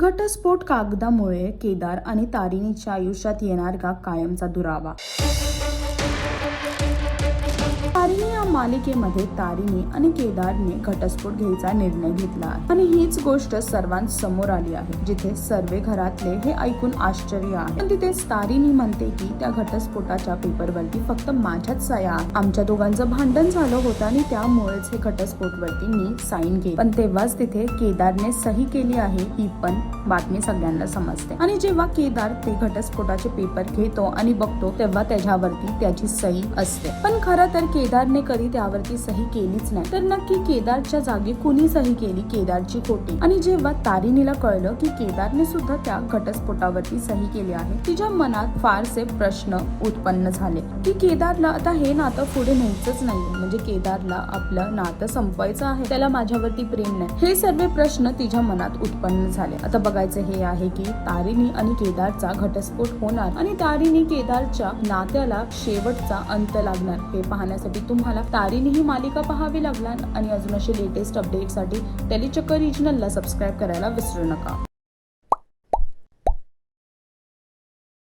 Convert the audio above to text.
घटस्फोट कागदामुळे केदार आणि तारिणीच्या आयुष्यात येणार का कायमचा दुरावा? तारिणी या मालिकेमध्ये तारिणी आणि केदारने घटस्फोट घ्यायचा निर्णय घेतला आहे आणि हीच गोष्ट सर्वांसमोर आली आहे, जिथे सर्व घरातले हे ऐकून आश्चर्य आहे. पण तिथेच तारिणी म्हणते की त्या घटस्फोटाच्या पेपरवरती फक्त माझ्याच सह्या आहेत. आमच्या दोघांचं भांडण झालं होतं आणि त्यामुळेच हे घटस्फोटवरती मी साईन केली. पण तेव्हाच तिथे केदारने सही केली आहे ही पण बातमी सगळ्यांना समजते. आणि जेव्हा केदार ते घटस्फोटाचे पेपर घेतो आणि बघतो तेव्हा त्याच्यावरती त्याची सही असते. पण खरं तर केदारने कधी त्यावरती सही केलीच नाही. तर नक्की केदारच्या जागी कुणी सही केली? केदारची खोटी. आणि जेव्हा तारिणीला कळलं की केदारने सुद्धा त्या घटस्फोटावरती सही केली आहे, तिच्या मनात फारसे प्रश्न उत्पन्न झाले की केदारला आता हे नातं पुढे न्यायचंच नाहीये. म्हणजे केदारला आपलं नातं संपवायचं आहे, त्याला माझ्यावरती प्रेम नाही, हे सर्व प्रश्न तिच्या मनात उत्पन्न झाले. आता बघायचं हे आहे की तारिणी आणि केदारचा घटस्फोट होणार आणि तारिणी केदारच्या नात्याला शेवटचा अंत लागणार हे पाहण्यासाठी तुम्हाला तारिणी ही मालिका पाहावी लागणार. आणि अजून असे लेटेस्ट अपडेटसाठी टेलीचक्कर रिजनलला सबस्क्राईब करायला विसरू नका.